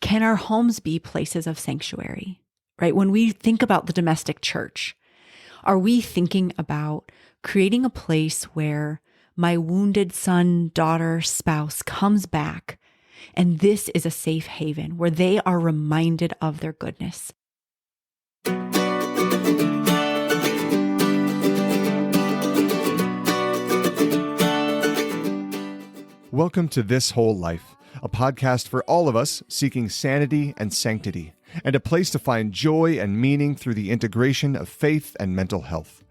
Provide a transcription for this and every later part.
can our homes be places of sanctuary, right? When we think about the domestic church, are we thinking about creating a place where my wounded son, daughter, spouse comes back, and this is a safe haven where they are reminded of their goodness? Welcome to This Whole Life, a podcast for all of us seeking sanity and sanctity, and a place to find joy and meaning through the integration of faith and mental health.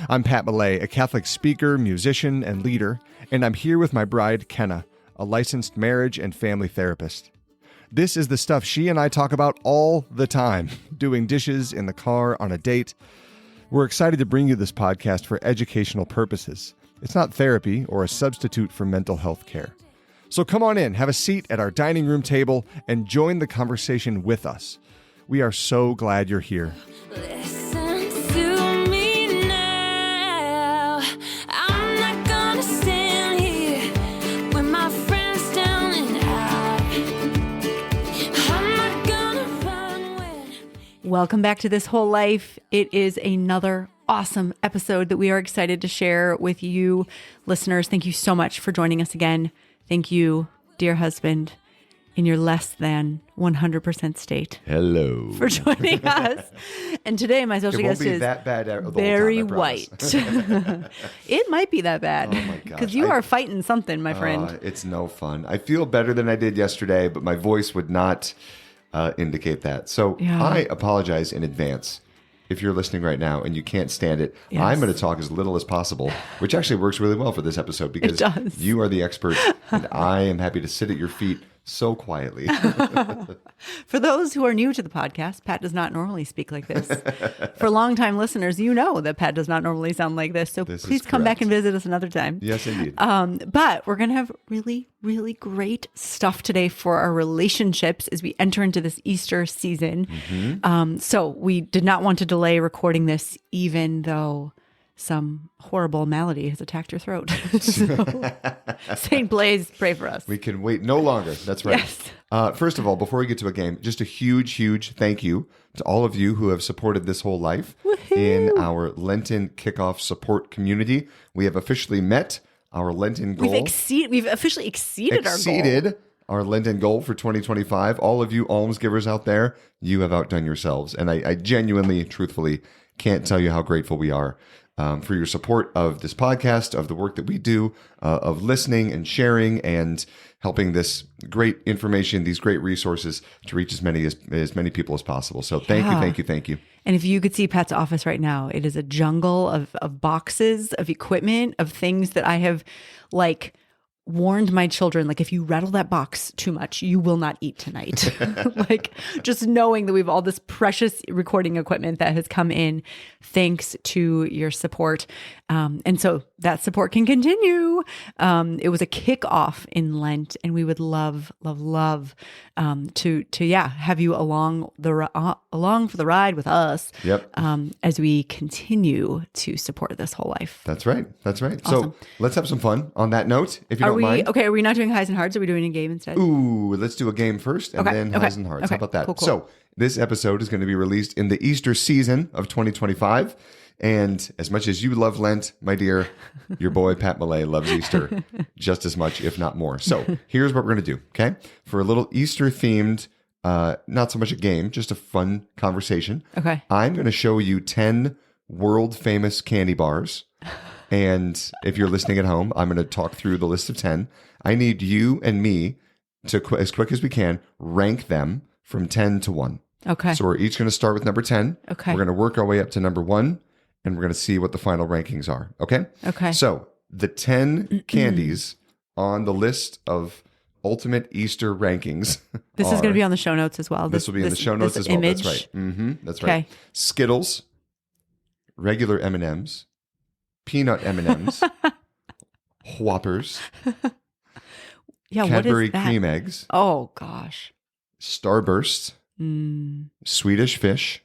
I'm Pat Millay, a Catholic speaker, musician, and leader, and I'm here with my bride, Kenna, a licensed marriage and family therapist. This is the stuff she and I talk about all the time, doing dishes, in the car, on a date. We're excited to bring you this podcast for educational purposes. It's not therapy or a substitute for mental health care. So come on in, have a seat at our dining room table, and join the conversation with us. We are so glad you're here. Listen to me now. I'm not gonna stand here with my friends down and out. I'm not gonna run when... Welcome back to This Whole Life. It is another awesome episode that we are excited to share with you, listeners. Thank you so much for joining us again. Thank you, dear husband, in your less than 100% state. Hello. For joining us. And today, my special guest is that bad the very whole time, white. It might be that bad. Oh my gosh. Because you are fighting something, my friend. It's no fun. I feel better than I did yesterday, but my voice would not indicate that. So Yeah. I apologize in advance. If you're listening right now and you can't stand it, Yes. I'm going to talk as little as possible, which actually works really well for this episode because does. you are the expert and I am happy to sit at your feet so quietly. For those who are new to the podcast, Pat does not normally speak like this. For longtime listeners, you know that Pat does not normally sound like this. So This is please come back correct. and visit us another time. Yes, indeed. But we're going to have really, really great stuff today for our relationships as we enter into this Easter season. So we did not want to delay recording this, even though some horrible malady has attacked your throat. So, Saint Blaise, pray for us. We can wait no longer. That's right. Yes. First of all, before we get to a game, just a huge, huge thank you to all of you who have supported This Whole Life in our Lenten kickoff support community. We have officially met our Lenten goal. We've officially exceeded our Lenten goal for 2025. All of you alms givers out there, you have outdone yourselves. And I genuinely, truthfully, can't tell you how grateful we are for your support of this podcast, of the work that we do, of listening and sharing and helping this great information, these great resources to reach as many people as possible. So thank you. And if you could see Pat's office right now, it is a jungle of boxes, of equipment, of things that I have warned my children, if you rattle that box too much, you will not eat tonight. Just knowing that we have all this precious recording equipment that has come in thanks to your support. And so that support can continue. It was a kickoff in Lent, and we would love to have you along for the ride with us. Yep. As we continue to support This Whole Life. That's right. Awesome. So let's have some fun on that note, if you don't mind. Okay, are we not doing highs and hearts? Are we doing a game instead? Ooh, let's do a game first and then highs and hearts. Okay. How about that? Cool. So this episode is going to be released in the Easter season of 2025. And as much as you love Lent, my dear, your boy Pat Millay loves Easter just as much, if not more. So here's what we're going to do, okay? For a little Easter-themed, not so much a game, just a fun conversation. Okay. I'm going to show you 10 world-famous candy bars. And if you're listening at home, I'm going to talk through the list of 10. I need you and me to, as quick as we can, rank them from 10 to 1. Okay. So we're each going to start with number 10. Okay. We're going to work our way up to number 1, and we're going to see what the final rankings are. Okay? Okay. So the 10 candies on the list of ultimate Easter rankings. This is going to be on the show notes as well. This will be in the show notes as well. Image. That's right. Mm-hmm. That's Okay. right. Skittles, regular M&Ms, peanut M&Ms, Whoppers, Cadbury what is that? cream eggs, Oh gosh. Starburst, Swedish Fish,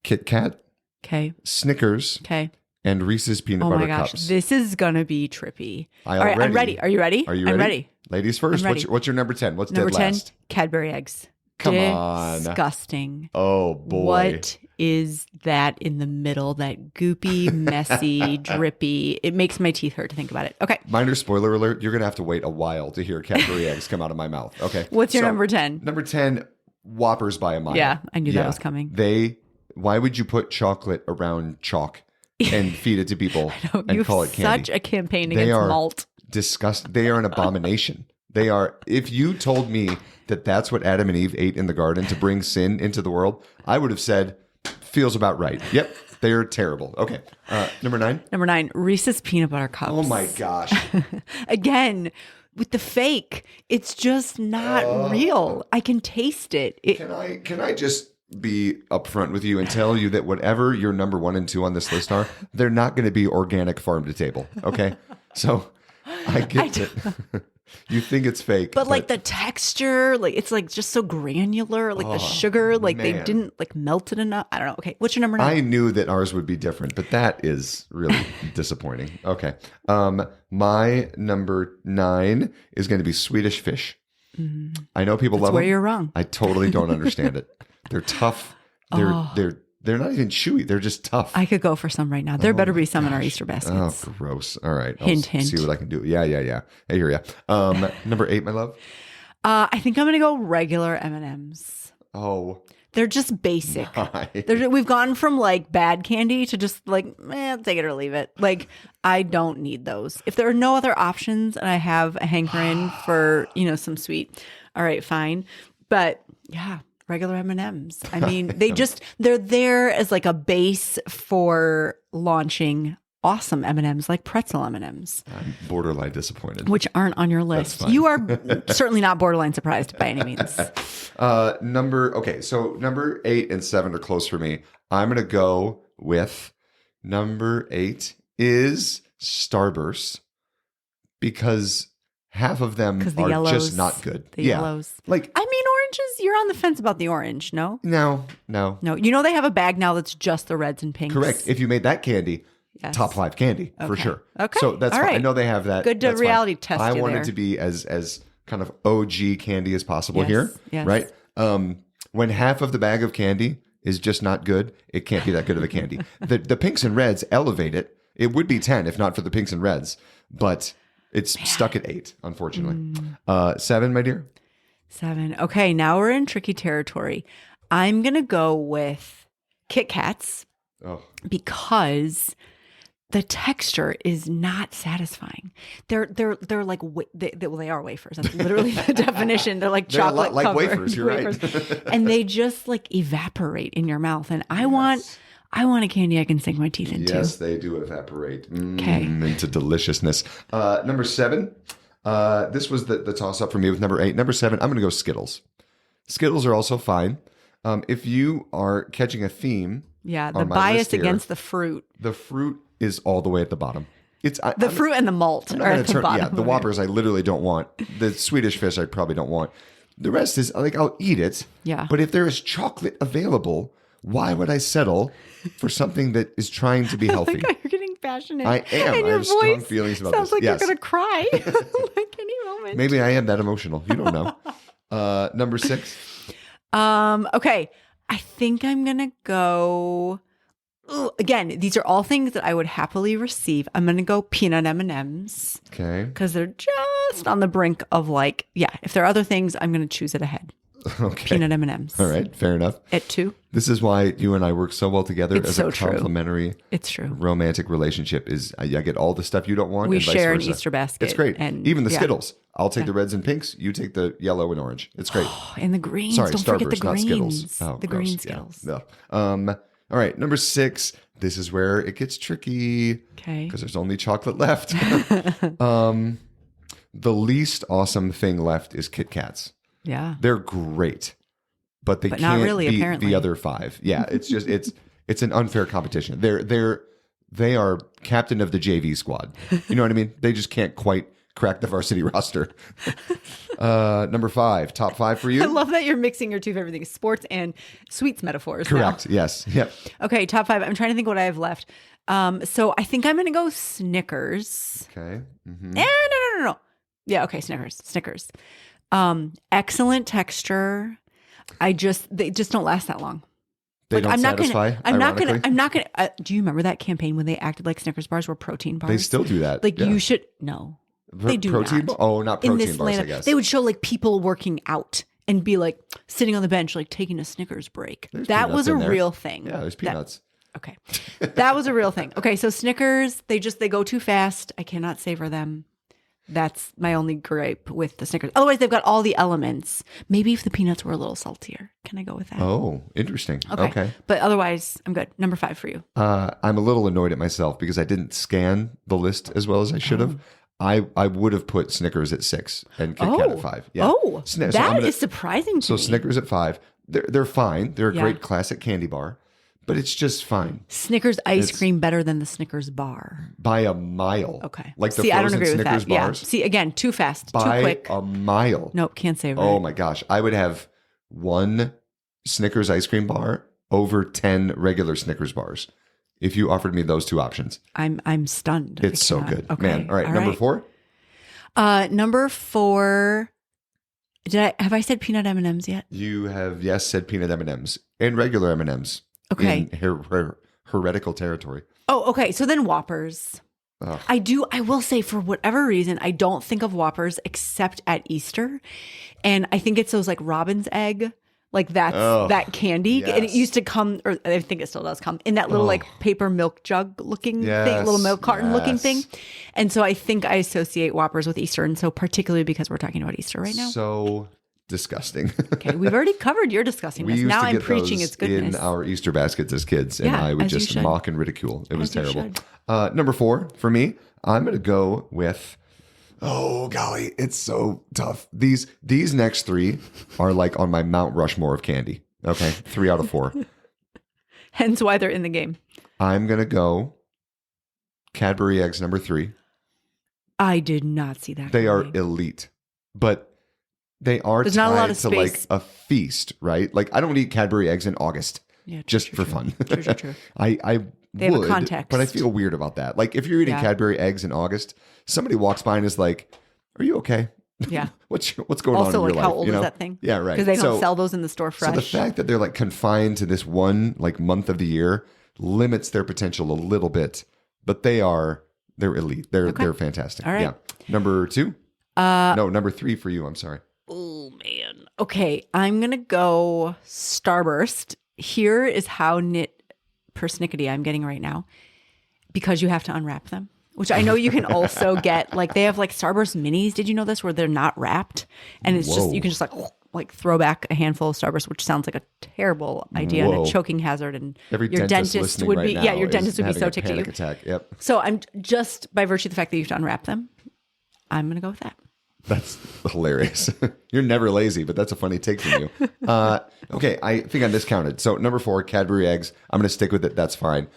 Kit Kat, Okay. Snickers, Okay. and Reese's peanut Oh butter my gosh, cups. this is gonna be trippy. I All right, I'm already- ready. Are you ready? Are you ready? I'm ready. Ladies first. I'm ready. What's your number 10? What's Number dead 10, last? Cadbury eggs. Come on. Disgusting. Oh boy. What is that in the middle? That goopy, messy, drippy. It makes my teeth hurt to think about it. Okay. Minor spoiler alert, you're going to have to wait a while to hear Cadbury eggs come out of my mouth. Okay. What's your So, number 10? Number 10, Whoppers by a mile. Yeah, I knew that was coming. Why would you put chocolate around chalk and feed it to people and You call have it candy? such a campaign They against are malt. disgusting. They are an abomination. They are. If you told me that that's what Adam and Eve ate in the garden to bring sin into the world, I would have said, feels about right. Yep. They are terrible. Okay. Number 9. Number 9, Reese's peanut butter cups. Oh my gosh. Again, with the fake, it's just not real. I can taste it. Can I just be upfront with you and tell you that whatever your number 1 and 2 on this list are, they're not going to be organic farm to table. Okay. So I get it. You think it's fake, But like the texture, like it's like just so granular, like the sugar, like they man. didn't like melt it enough. I don't know. Okay, what's your number 9? I knew that ours would be different, but that is really disappointing. Okay. My number 9 is going to be Swedish fish. I know people love where them. you're wrong. I totally don't understand it. They're tough. They're not even chewy. They're just tough. I could go for some right now. There better be some in our Easter baskets. Oh, gross. All right. Hint, I'll hint. see what I can do. Yeah. I hear ya. Number 8, my love. I think I'm gonna go regular M&Ms. Oh, They're just basic. my. We've gone from like bad candy to just like, take it or leave it. Like, I don't need those. If there are no other options and I have a hankering for, some sweet, all right, fine. But yeah, regular M&Ms. I mean, they're there as like a base for launching awesome M&Ms like pretzel M&Ms, I'm borderline disappointed. which aren't on your list. fine. You are certainly not borderline surprised by any means. So number 8 and 7 are close for me. I'm going to go with number 8 is Starburst because half of them 'Cause the are yellows, just not good. The yellows. Like, I mean, oranges, you're on the fence about the orange, no? no. No. They have a bag now that's just the reds and pinks. Correct. If you made that candy, Yes. top 5 candy for Okay. sure. Okay. So that's All fine. I right. know they have that. Good to That's fine. reality test I you wanted there. to be as kind of OG candy as possible Yes, here. yes. Right. When half of the bag of candy is just not good, it can't be that good of a candy. The pinks and reds elevate it. It would be 10 if not for the pinks and reds, but it's stuck at 8, unfortunately. 7, my dear. 7. Okay, now we're in tricky territory. I'm going to go with Kit Kats Oh, because the texture is not satisfying. They're like they are wafers. That's literally the definition. They're like They're a lot chocolate like covered wafers, you're right. and they just like evaporate in your mouth. And I want a candy I can sink my teeth into. yes, they do evaporate Okay. into deliciousness. Number 7. This was the toss up for me with number 8. Number 7, I'm going to go Skittles. Skittles are also fine. If you are catching a theme, Yeah, the on my bias list here, against the fruit. the fruit is all the way at the bottom. The fruit and the malt I'm are not at gonna the turn, bottom. yeah, the of it. Whoppers I literally don't want. The Swedish fish I probably don't want. The rest is like I'll eat it. Yeah. But if there is chocolate available, why would I settle for something that is trying to be healthy? You're getting passionate. I am. And I your have strong voice feelings about sounds this. like Yes. you're going to cry like any moment. Maybe I am that emotional. You don't know. Number 6. Okay. I think I'm going to go. Ooh, again, these are all things that I would happily receive. I'm going to go peanut M&Ms Okay. because they're just on the brink of like, if there are other things, I'm going to choose it ahead. Okay. Peanut M&Ms. All right. Fair enough. At 2. This is why you and I work so well together It's as so a true. complementary It's true. romantic relationship. Is I get all the stuff you don't want. We and vice share an versa. Easter basket. It's great. And Even the yeah. Skittles. I'll take the reds and pinks. You take the yellow and orange. It's great. And the greens. Sorry, Don't forget the Starburst, not greens. Skittles. Oh, the gross. green Yeah. Skittles. No. All right, number 6. This is where it gets tricky Okay. because there's only chocolate left. The least awesome thing left is Kit Kats. Yeah. They're great, but they But can't not really, beat apparently. the other 5. Yeah, it's just it's an unfair competition. They are captain of the JV squad. You know what I mean? They just can't quite crack the varsity roster. Number 5, top 5 for you. I love that you're mixing your two favorite things, sports and sweets metaphors. now. Correct. Yes. Yep. Okay, top 5. I'm trying to think what I have left. So I think I'm going to go Snickers. Okay. Mm-hmm. No. Yeah, okay, Snickers. Excellent texture. They just don't last that long. They don't satisfy. I'm not gonna. Do you remember that campaign when they acted like Snickers bars were protein bars? They still do that. Like you should no. They do protein. not. Oh, not In protein this bars. land, I guess they would show like people working out and be like sitting on the bench, like taking a Snickers break. That was a real thing. Yeah, there's peanuts. Okay, that was a real thing. Okay, so Snickers, they go too fast. I cannot savor them. That's my only gripe with the Snickers. Otherwise, they've got all the elements. Maybe if the peanuts were a little saltier. Can I go with that? Oh, interesting. Okay. But otherwise, I'm good. Number 5 for you. I'm a little annoyed at myself because I didn't scan the list as well as I should have. I would have put Snickers at 6 and Kit Kat at 5. Yeah. Oh, that is surprising to me. So Snickers at 5. They're fine. They're a great classic candy bar, but it's just fine. Snickers ice cream better than the Snickers bar. By a mile. Okay. Like the See, I don't frozen agree Snickers with that. bars. Yeah. See, again, too fast, too By quick. a mile. Nope, can't say right. Oh my gosh. I would have one Snickers ice cream bar over 10 regular Snickers bars if you offered me those two options. I'm stunned. It's so good. Okay. Man. All right. Number 4? Number 4. Have I said peanut M&Ms yet? You have, yes, said peanut M&Ms and regular M&Ms. Okay. In heretical territory. Oh, okay. So then Whoppers. Ugh. I will say for whatever reason, I don't think of Whoppers except at Easter. And I think it's those like robin's egg, like that candy. Yes. And it used to come, or I think it still does come, in that little like paper milk jug looking thing, little milk carton looking thing. And so I think I associate Whoppers with Easter. And so particularly because we're talking about Easter right now. So disgusting. Okay, we've already covered your disgustingness. Now I'm preaching its goodness. In our Easter baskets as kids, and I would just mock and ridicule. It was terrible. Number 4 for me, I'm going to go with. Oh golly, it's so tough. These next 3 are like on my Mount Rushmore of candy. Okay, 3 out of 4. Hence why they're in the game. I'm going to go Cadbury eggs number 3. I did not see that. They are elite, but they are There's tied not a lot of to space. like a feast, right? Like I don't eat Cadbury eggs in August just for fun. True. I They would, have a context. but I feel weird about that. Like if you're eating Cadbury eggs in August, somebody walks by and is like, "Are you okay? Yeah. what's going also, on in your like, life?" how old is that thing? Yeah, right. Because they don't sell those in the store fresh. So the fact that they're like confined to this one like month of the year limits their potential a little bit, but they're elite. They're fantastic. All right. Yeah. Number 2? No, number 3 for you. I'm sorry. Oh man. Okay, I'm gonna go Starburst. Here is how persnickety I'm getting right now, because you have to unwrap them, which I know you can also get. Like they have like Starburst minis. Did you know this? Where they're not wrapped, and it's just you can just like throw back a handful of Starburst, which sounds like a terrible idea and a choking hazard. And Every your dentist would right be now your dentist would be having so a ticked at you. panic attack. Yep. So I'm just by virtue of the fact that you have to unwrap them, I'm gonna go with that. That's hilarious. You're never lazy, but that's a funny take from you. Okay, I think I miscounted. So number 4, Cadbury eggs. I'm going to stick with it. That's fine.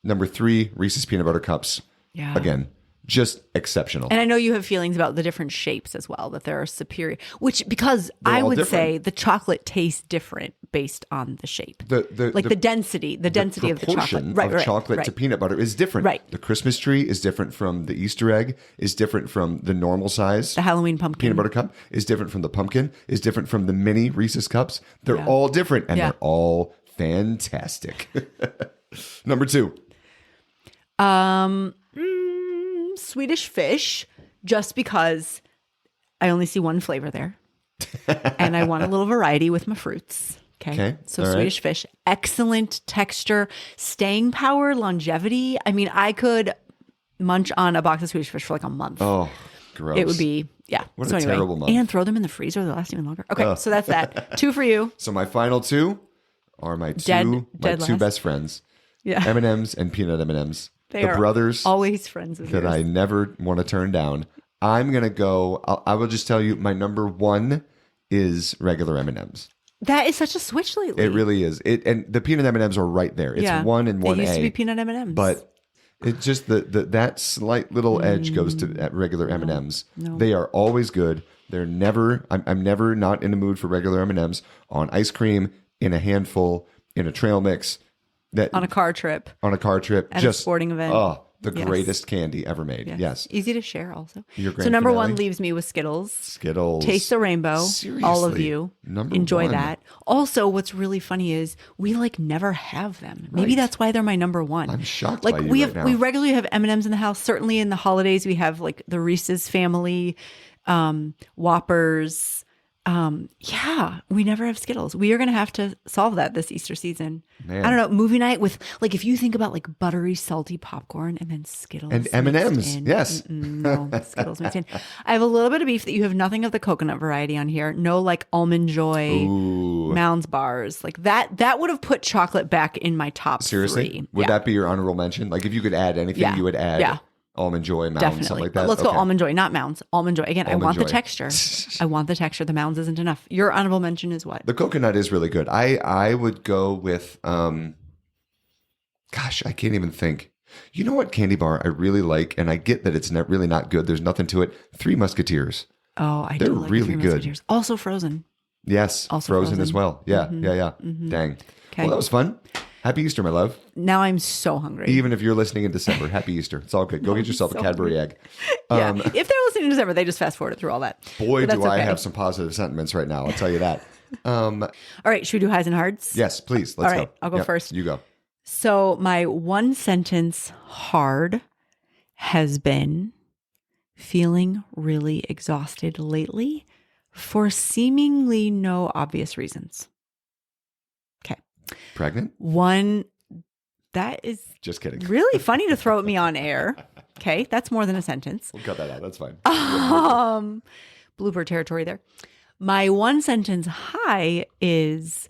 Number 3, Reese's peanut butter cups. Yeah. Again, just exceptional. And I know you have feelings about the different shapes as well, that there are superior, because They're I all would different. say the chocolate tastes different based on the shape. The density of the chocolate. Proportion of chocolate to peanut butter is different. Right. The Christmas tree is different from the Easter egg, is different from the normal size. The Halloween pumpkin. Peanut butter cup is different from the pumpkin, is different from the mini Reese's cups. They're all different, and they're all fantastic. Number 2. Swedish fish, just because I only see one flavor there. And I want a little variety with my fruits. Okay. So All Swedish fish, excellent texture, staying power, longevity. I mean, I could munch on a box of Swedish fish for like a month. Oh, gross. It would be, What a terrible month. And throw them in the freezer. They'll last even longer. Okay. So that's that. 2 for you. So my final 2 are my Dead two last. best friends. Yeah. M&M's and peanut M&M's. They the are brothers always friends of that yours. I never want to turn down. I'm going to go, I will just tell you, my number 1 is regular M&M's. That is such a switch lately. It really is. And the peanut M&Ms are right there. It's 1 and 1A. It used to be peanut M&Ms. But it's just that slight little edge goes to at regular M&Ms. No. They are always good. They're never, I'm never not in the mood for regular M&Ms on ice cream, in a handful, in a trail mix. That on a car trip on a car trip, at just a sporting event. Oh, the Yes. greatest candy ever made. Yes. Easy to share also. Your So grand number finale? one leaves me with Skittles. Skittles. Taste the rainbow. Seriously? All of you. Number Enjoy one. that. Also, what's really funny is we like never have them. Maybe Right. that's why they're my number one. I'm shocked like by you we right have now. we regularly have M&Ms in the house. Certainly in the holidays we have like the Reese's family, Whoppers. Yeah, we never have Skittles. We are going to have to solve that this Easter season. Man. I don't know, movie night with like, if you think about like buttery, salty popcorn and then Skittles And mixed M&Ms, in. yes. No, Skittles mixed in. I have a little bit of beef that you have nothing of the coconut variety on here. No like Almond Joy, Ooh. Mounds bars. Like that would have put chocolate back in my top Seriously? three. Would Yeah, that be your honorable mention? Like if you could add anything, Yeah. you would add Yeah. Almond Joy, Mounds, definitely. something like that? Let's go Okay. Almond Joy, not Mounds. Almond Joy. Again, I Almond want Joy. the texture. I want the texture. The Mounds isn't enough. Your honorable mention is what? The coconut is really good. I would go with, gosh, I can't even think. You know what candy bar I really like, and I get that it's really not good. There's nothing to it. Three Musketeers. Oh, I They're do like really the Three good. Musketeers. Also frozen. Yes, Also frozen as frozen. well. Yeah, Mhm, yeah. mhm. Dang. Okay. Well, that was fun. Happy Easter, my love. Now I'm so hungry. Even if you're listening in December, happy Easter. It's all good. Go get yourself so a Cadbury egg. Yeah. If they're listening in December, they just fast forwarded through all that. Boy, But that's do I okay. have some positive sentiments right now. I'll tell you that. All right. Should we do highs and hards? Yes, please. Let's All right, go. I'll go Yep, first. You go. So my one sentence hard has been feeling really exhausted lately for seemingly no obvious reasons. Okay. Pregnant? One, that is Just kidding. really funny to throw at me on air. Okay. That's more than a sentence. We'll cut that out. That's fine. Blooper territory there. My one sentence high is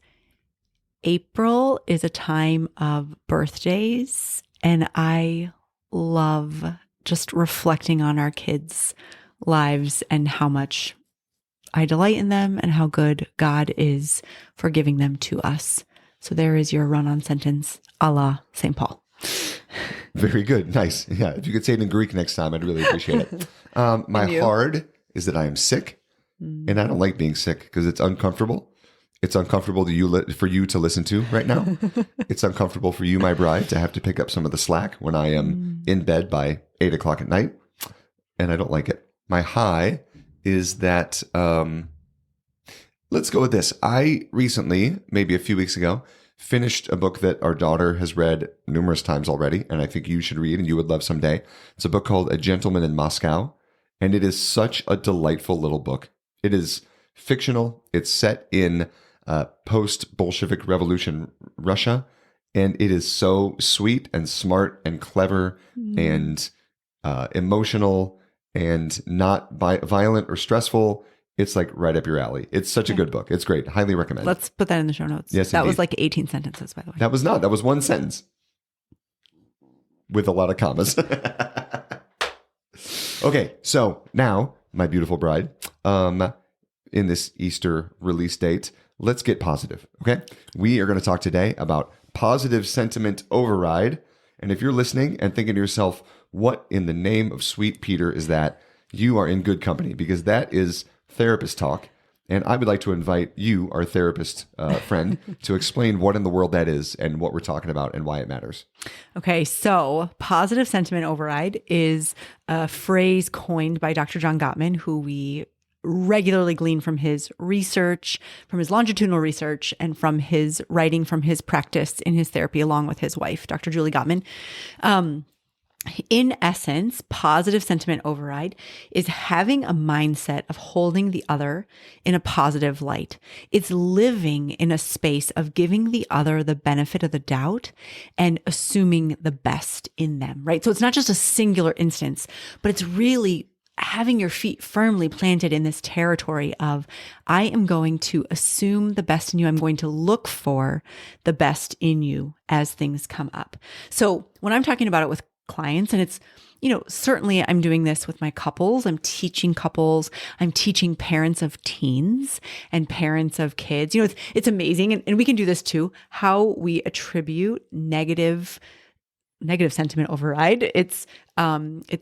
April is a time of birthdays, and I love just reflecting on our kids' lives and how much I delight in them and how good God is for giving them to us. So there is your run-on sentence a la St. Paul. Very good. Nice. Yeah. If you could say it in Greek next time, I'd really appreciate it. My And you? hard is that I am sick, and I don't like being sick because it's uncomfortable. It's uncomfortable for you to listen to right now. It's uncomfortable for you, my bride, to have to pick up some of the slack when I am in bed by 8 o'clock at night, and I don't like it. My high is that, let's go with this. I recently, maybe a few weeks ago, finished a book that our daughter has read numerous times already, and I think you should read and you would love someday. It's a book called A Gentleman in Moscow, and it is such a delightful little book. It is fictional. It's set in post-Bolshevik Revolution Russia, and it is so sweet and smart and clever and emotional and not violent or stressful. It's like right up your alley. It's such a good book. It's great. Highly recommend. Let's put that in the show notes. Yes, that was indeed. like 18 sentences, by the way. That was not. That was one sentence with a lot of commas. Okay, so now, my beautiful bride, in this Easter release date, let's get positive, okay? We are going to talk today about positive sentiment override. And if you're listening and thinking to yourself, what in the name of sweet Peter is that? You are in good company, because that is therapist talk. And I would like to invite you, our therapist friend, to explain what in the world that is and what we're talking about and why it matters. Okay, so positive sentiment override is a phrase coined by Dr. John Gottman, who we regularly glean from his research, from his longitudinal research, and from his writing from his practice in his therapy along with his wife, Dr. Julie Gottman. In essence, positive sentiment override is having a mindset of holding the other in a positive light. It's living in a space of giving the other the benefit of the doubt and assuming the best in them, right? So it's not just a singular instance, but it's really having your feet firmly planted in this territory of, I am going to assume the best in you. I'm going to look for the best in you as things come up. So when I'm talking about it with clients, and it's, certainly I'm doing this with my couples. I'm teaching couples. I'm teaching parents of teens and parents of kids. It's amazing. And we can do this too, how we attribute negative negative sentiment override. It's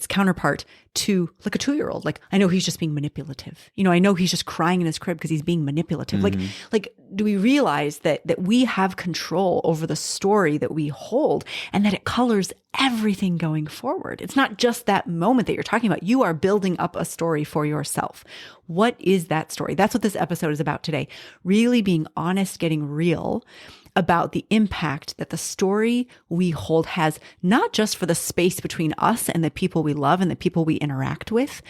counterpart to like a 2-year-old. Like, I know he's just being manipulative. I know he's just crying in his crib because he's being manipulative. Like, do we realize that we have control over the story that we hold and that it colors everything going forward? It's not just that moment that you're talking about. You are building up a story for yourself. What is that story? That's what this episode is about today. Really being honest, getting real about the impact that the story we hold has, not just for the space between us and the people we love and the people we interact with,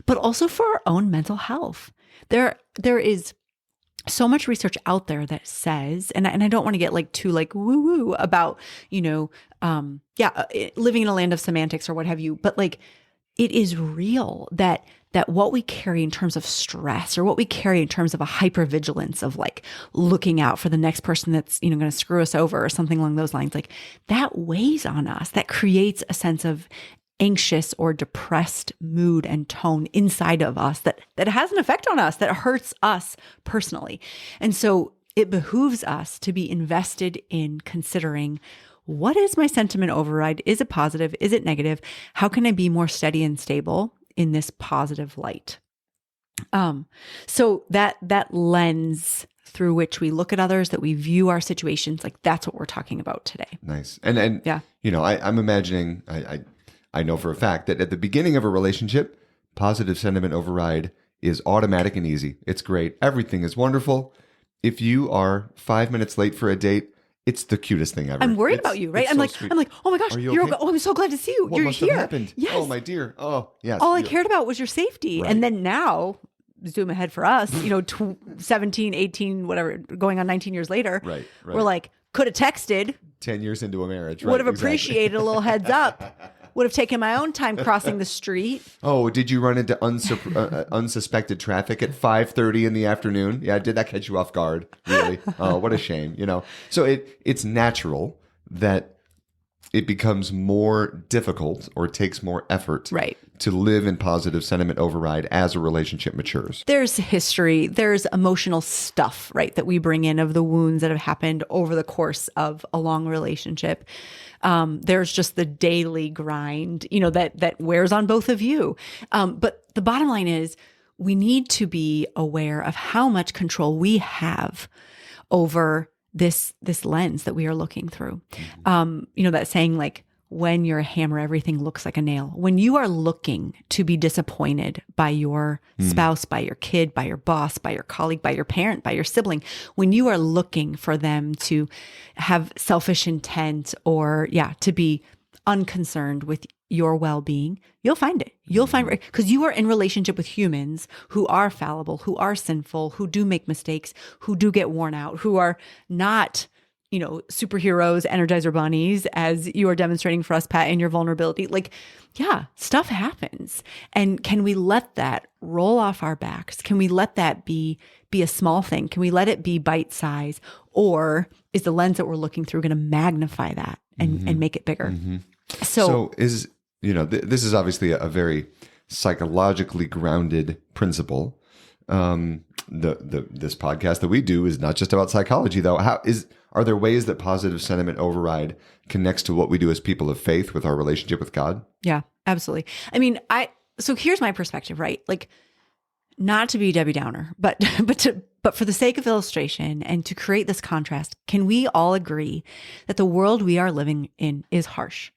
but also for our own mental health. There is so much research out there that says, and I don't want to get like too like woo woo about, living in a land of semantics or what have you, but like it is real that what we carry in terms of stress or what we carry in terms of a hypervigilance of like looking out for the next person that's, going to screw us over or something along those lines, like that weighs on us. That creates a sense of anxious or depressed mood and tone inside of us that has an effect on us, that hurts us personally. And so it behooves us to be invested in considering, what is my sentiment override? Is it positive? Is it negative? How can I be more steady and stable in this positive light? So that lens through which we look at others, that we view our situations, like that's what we're talking about today. Nice. And yeah, I'm imagining, I know for a fact that at the beginning of a relationship, positive sentiment override is automatic and easy. It's great. Everything is wonderful. If you are 5 minutes late for a date, it's the cutest thing ever. I'm worried about you, right? I'm like, oh my gosh, you're okay? Oh, I'm so glad to see you. What you're must here. Have happened? Yes. Oh, my dear. Oh, yes. All I cared about was your safety. Right. And then now, zoom ahead for us, 17, 18, whatever, going on 19 years later, right. We're like, could have texted. 10 years into a marriage. Would have appreciated a little heads up. Would have taken my own time crossing the street. Oh, did you run into unsuspected traffic at 5:30 in the afternoon? Yeah, did that catch you off guard? Really? Oh, what a shame. So it's natural that it becomes more difficult or takes more effort to live in positive sentiment override as a relationship matures. There's history, there's emotional stuff, right, that we bring in of the wounds that have happened over the course of a long relationship. There's just the daily grind, that wears on both of you. But the bottom line is we need to be aware of how much control we have over this lens that we are looking through. That saying, like, when you're a hammer, everything looks like a nail. When you are looking to be disappointed by your spouse, by your kid, by your boss, by your colleague, by your parent, by your sibling, when you are looking for them to have selfish intent or, to be unconcerned with your well-being, you'll find it. You'll find it because you are in relationship with humans who are fallible, who are sinful, who do make mistakes, who do get worn out, who are not, superheroes, Energizer bunnies, as you are demonstrating for us, Pat, in your vulnerability. Like, stuff happens. And can we let that roll off our backs? Can we let that be a small thing? Can we let it be bite size? Or is the lens that we're looking through going to magnify that and make it bigger? Mm-hmm. So is, this is obviously a very psychologically grounded principle. This podcast that we do is not just about psychology, though. Are there ways that positive sentiment override connects to what we do as people of faith with our relationship with God? Yeah, absolutely. I mean, so here's my perspective, right? Like, not to be Debbie Downer, but for the sake of illustration and to create this contrast, can we all agree that the world we are living in is harsh?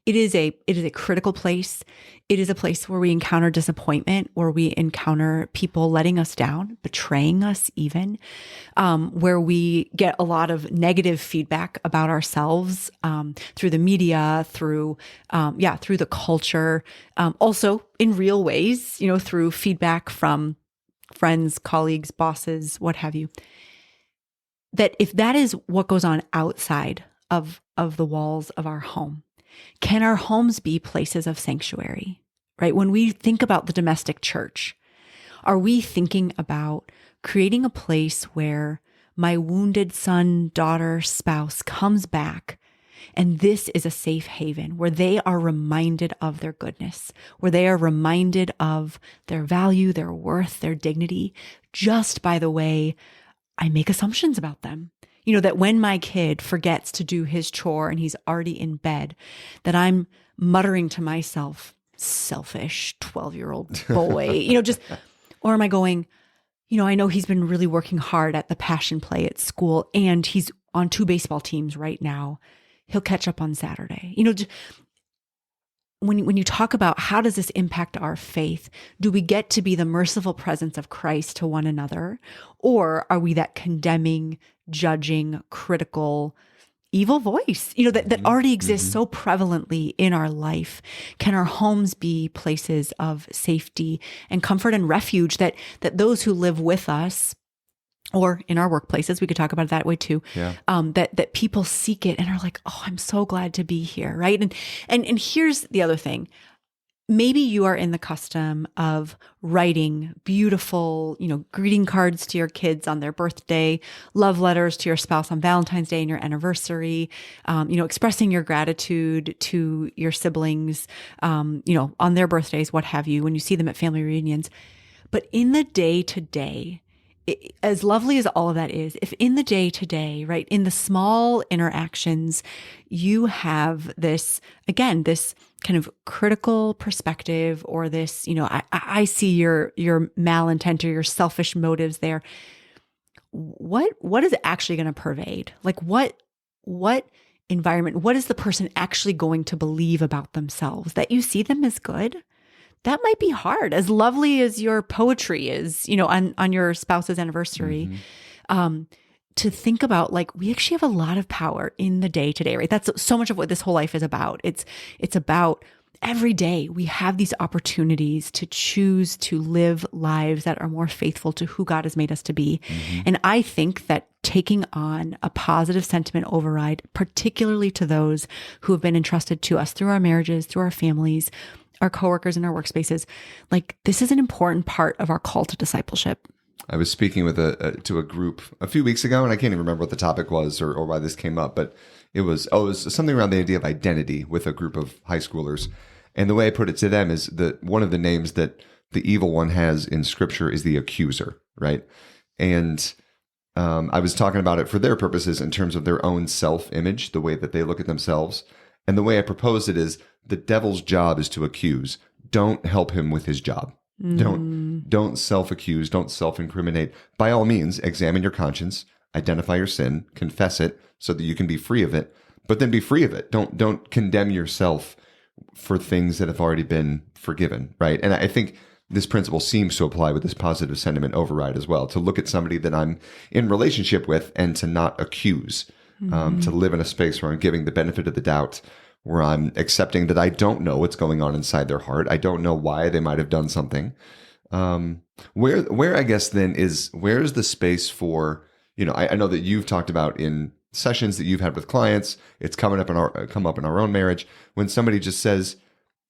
It is a critical place. It is a place where we encounter disappointment, where we encounter people letting us down, betraying us even, where we get a lot of negative feedback about ourselves through the media, through the culture, also in real ways, through feedback from friends, colleagues, bosses, what have you. That if that is what goes on outside of the walls of our home, can our homes be places of sanctuary, right? When we think about the domestic church, are we thinking about creating a place where my wounded son, daughter, spouse comes back, and this is a safe haven where they are reminded of their goodness, where they are reminded of their value, their worth, their dignity, just by the way I make assumptions about them. That when my kid forgets to do his chore and he's already in bed, that I'm muttering to myself, selfish 12-year-old boy, or am I going, I know he's been really working hard at the passion play at school and he's on 2 baseball teams right now. He'll catch up on Saturday. When you talk about how does this impact our faith, do we get to be the merciful presence of Christ to one another? Or are we that condemning, judging, critical, evil voice, that already exists so prevalently in our life? Can our homes be places of safety and comfort and refuge that those who live with us, or in our workplaces, we could talk about it that way too. Yeah. That people seek it and are like, oh, I'm so glad to be here, right? And here's the other thing. Maybe you are in the custom of writing beautiful, greeting cards to your kids on their birthday, love letters to your spouse on Valentine's Day and your anniversary, expressing your gratitude to your siblings, on their birthdays, what have you, when you see them at family reunions. But in the day-to-day, as lovely as all of that is, if in the day to day, right, in the small interactions, you have this kind of critical perspective, or this, I see your malintent or your selfish motives there. What is actually going to pervade? Like what environment, what is the person actually going to believe about themselves? That you see them as good? That might be hard, as lovely as your poetry is, on your spouse's anniversary, to think about, like, we actually have a lot of power in the day to day, right? That's so much of what this whole life is about. It's about every day we have these opportunities to choose to live lives that are more faithful to who God has made us to be. And I think that taking on a positive sentiment override, particularly to those who have been entrusted to us through our marriages, through our families, our coworkers in our workspaces, like, this is an important part of our call to discipleship. I was speaking with to a group a few weeks ago, and I can't even remember what the topic was or why this came up, but it was something around the idea of identity with a group of high schoolers. And the way I put it to them is that one of the names that the evil one has in Scripture is the accuser, right? And I was talking about it for their purposes in terms of their own self-image, the way that they look at themselves. And the way I proposed it is, the devil's job is to accuse. Don't help him with his job. Don't self-accuse. Don't self-incriminate. By all means, examine your conscience, identify your sin, confess it so that you can be free of it, but then be free of it. Don't condemn yourself for things that have already been forgiven, right? And I think this principle seems to apply with this positive sentiment override as well, to look at somebody that I'm in relationship with and to not accuse, to live in a space where I'm giving the benefit of the doubt, where I'm accepting that I don't know what's going on inside their heart. I don't know why they might have done something. Where I guess then where's the space for, I know that you've talked about in sessions that you've had with clients, it's come up in our own marriage, when somebody just says,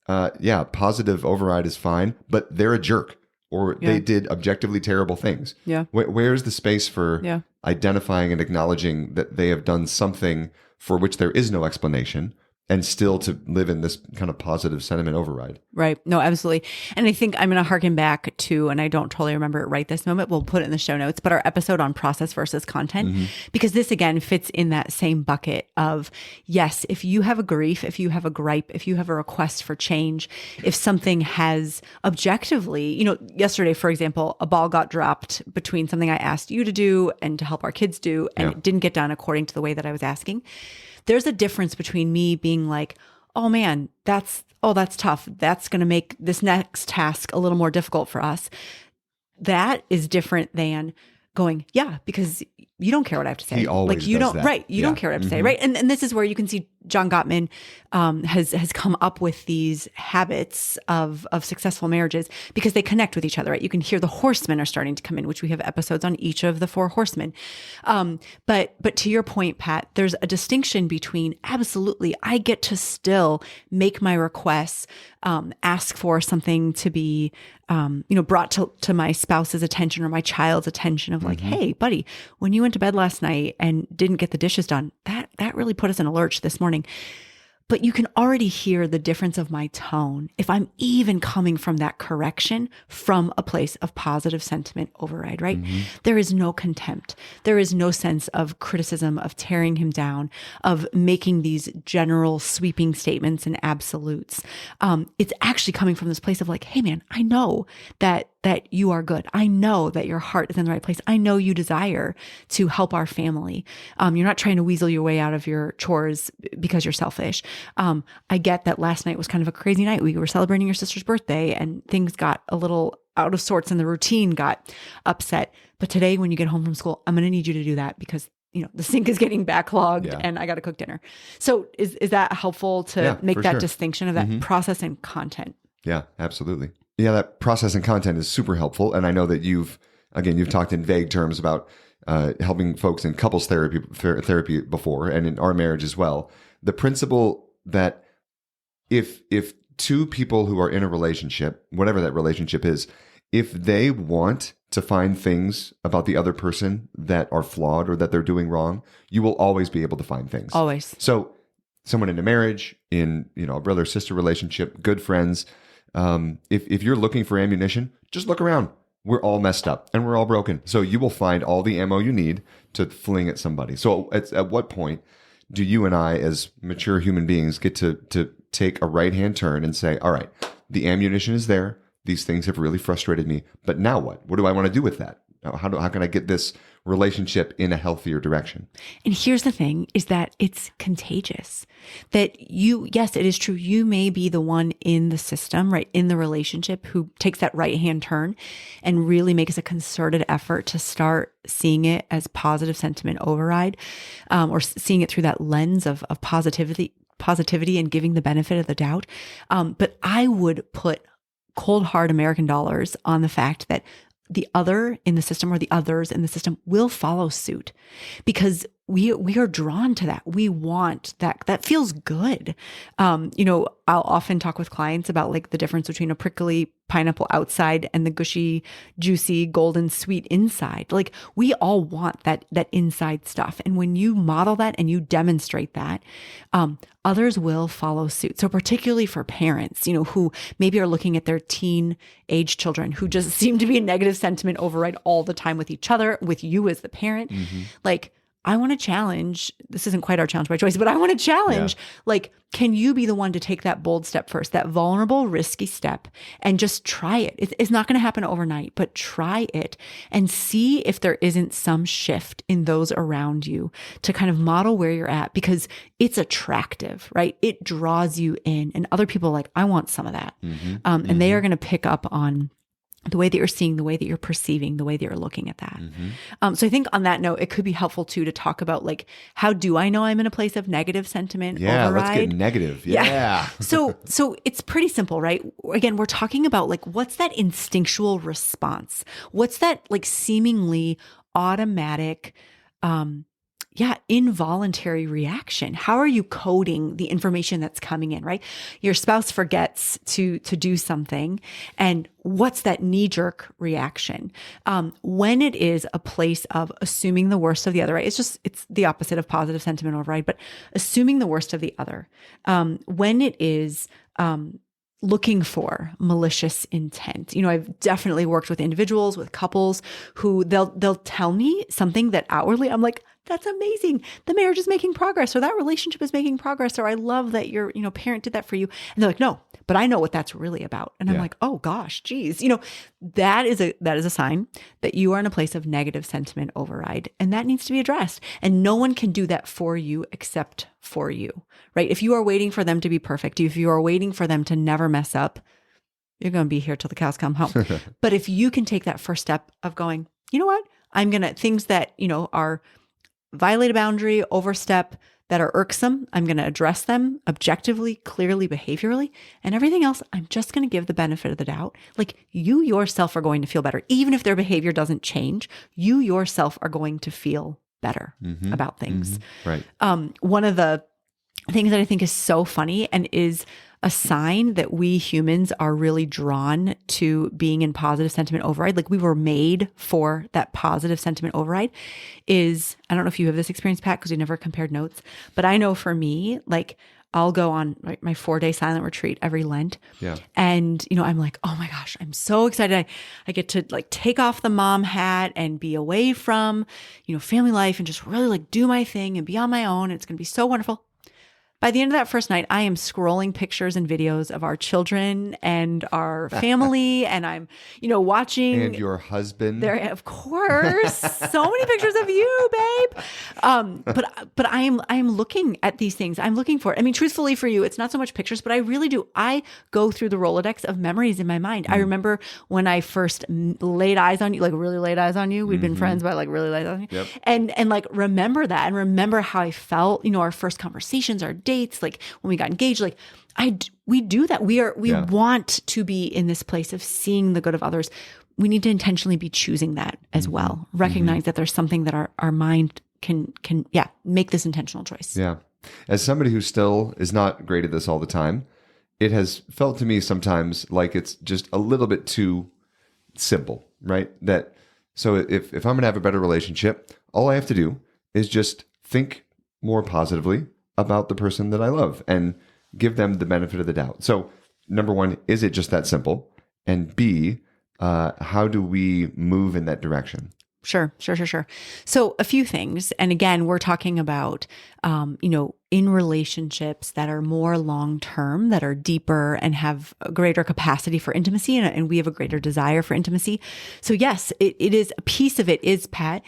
positive override is fine, but they're a jerk, or they did objectively terrible things. Yeah. Where's the space for identifying and acknowledging that they have done something for which there is no explanation, and still to live in this kind of positive sentiment override? Right. No, absolutely. And I think I'm going to harken back to, and I don't totally remember it right this moment, we'll put it in the show notes, but our episode on process versus content, because this again fits in that same bucket of, yes, if you have a grief, if you have a gripe, if you have a request for change, if something has objectively, yesterday, for example, a ball got dropped between something I asked you to do and to help our kids do, and it didn't get done according to the way that I was asking. There's a difference between me being like, oh man, that's tough. That's going to make this next task a little more difficult for us. That is different than going, yeah, because you don't care what I have to say. He always like you does don't, that. right? You don't care what I have to say, right? And this is where you can see John Gottman has come up with these habits of successful marriages because they connect with each other, right? You can hear the horsemen are starting to come in, which we have episodes on each of the 4 horsemen. But to your point, Pat, there's a distinction between, absolutely, I get to still make my requests, ask for something to be brought to my spouse's attention or my child's attention of like, hey, buddy, when you went to bed last night and didn't get the dishes done, that really put us in a lurch this morning. But you can already hear the difference of my tone if I'm even coming from that correction from a place of positive sentiment override, right? There is no contempt. There is no sense of criticism, of tearing him down, of making these general sweeping statements and absolutes. It's actually coming from this place of like, hey man, I know that you are good. I know that your heart is in the right place. I know you desire to help our family. You're not trying to weasel your way out of your chores because you're selfish. I get that last night was kind of a crazy night. We were celebrating your sister's birthday and things got a little out of sorts and the routine got upset. But today when you get home from school, I'm going to need you to do that because the sink is getting backlogged and I got to cook dinner. So is that helpful to make that distinction of that process and content? Yeah, absolutely. Yeah, that process and content is super helpful. And I know that you've talked in vague terms about helping folks in couples therapy before and in our marriage as well. The principle that if two people who are in a relationship, whatever that relationship is, if they want to find things about the other person that are flawed or that they're doing wrong, you will always be able to find things. Always. So someone in a marriage, in a brother-sister relationship, good friends, if you're looking for ammunition, just look around. We're all messed up and we're all broken. So you will find all the ammo you need to fling at somebody. So at what point do you and I, as mature human beings, get to take a right-hand turn and say, all right, the ammunition is there. These things have really frustrated me. But now what? What do I want to do with that? How can I get this relationship in a healthier direction? And here's the thing is that it's contagious. That yes, it is true. You may be the one in the system, right, in the relationship who takes that right-hand turn and really makes a concerted effort to start seeing it as positive sentiment override, or seeing it through that lens of positivity and giving the benefit of the doubt. But I would put cold, hard American dollars on the fact that the other in the system or the others in the system will follow suit because we are drawn to that. We want that. That feels good. I'll often talk with clients about like the difference between a prickly pineapple outside and the gushy, juicy, golden sweet inside. Like we all want that inside stuff. And when you model that and you demonstrate that, others will follow suit. So particularly for parents, who maybe are looking at their teen age children who just seem to be a negative sentiment override all the time with each other, with you as the parent, like, I want to challenge, this isn't quite our challenge by choice, but I want to challenge, like, can you be the one to take that bold step first, that vulnerable, risky step and just try it? It's not going to happen overnight, but try it and see if there isn't some shift in those around you to kind of model where you're at because it's attractive, right? It draws you in and other people are like, I want some of that. And they are going to pick up on the way that you're seeing, the way that you're perceiving, the way that you're looking at that. So I think on that note, it could be helpful too to talk about like, how do I know I'm in a place of negative sentiment override? Let's get negative. Yeah. So it's pretty simple, right? Again, we're talking about like, what's that instinctual response? What's that like seemingly automatic, involuntary reaction. How are you coding the information that's coming in, right? Your spouse forgets to do something. And what's that knee-jerk reaction? When it is a place of assuming the worst of the other, right? It's the opposite of positive sentiment override, but assuming the worst of the other. When it is, looking for malicious intent. I've definitely worked with individuals, with couples who they'll tell me something that outwardly I'm like, that's amazing. The marriage is making progress or that relationship is making progress or I love that your, parent did that for you. And they're like, no, but I know what that's really about. And I'm like, oh gosh, geez. That is a sign that you are in a place of negative sentiment override and that needs to be addressed. And no one can do that for you except for you, right? If you are waiting for them to be perfect, if you are waiting for them to never mess up, you're going to be here till the cows come home. But if you can take that first step of going, you know what? Things that, are violate a boundary, overstep, that are irksome, I'm going to address them objectively, clearly, behaviorally, and everything else, I'm just going to give the benefit of the doubt. Like you yourself are going to feel better. Even if their behavior doesn't change, you yourself are going to feel better about things. Right. One of the things that I think is so funny and is a sign that we humans are really drawn to being in positive sentiment override, like we were made for that positive sentiment override, is, I don't know if you have this experience, Pat, because we never compared notes, but I know for me, like I'll go on my 4-day silent retreat every Lent. Yeah. And, I'm like, oh my gosh, I'm so excited. I get to like take off the mom hat and be away from, family life and just really like do my thing and be on my own. It's going to be so wonderful. By the end of that first night, I am scrolling pictures and videos of our children and our family, and I'm, watching. And your husband. There, of course, so many pictures of you, babe. But I am looking at these things. I'm looking for it. I mean, truthfully, for you, it's not so much pictures, but I really do. I go through the Rolodex of memories in my mind. I remember when I first laid eyes on you, like really laid eyes on you. We'd been friends, but like really laid eyes on you, Yep. and like remember that and remember how I felt. Our first conversations, our dates, like when we got engaged, like we do that. We want to be in this place of seeing the good of others. We need to intentionally be choosing that as well. Recognize that there's something that our mind can make this intentional choice. Yeah. As somebody who still is not great at this all the time, it has felt to me sometimes like it's just a little bit too simple, right? So if I'm going to have a better relationship, all I have to do is just think more positively about the person that I love and give them the benefit of the doubt. So number one, is it just that simple? And B, how do we move in that direction? Sure. So a few things. And again, we're talking about, in relationships that are more long-term, that are deeper and have a greater capacity for intimacy. And we have a greater desire for intimacy. So yes, it is a piece of it is, Pat,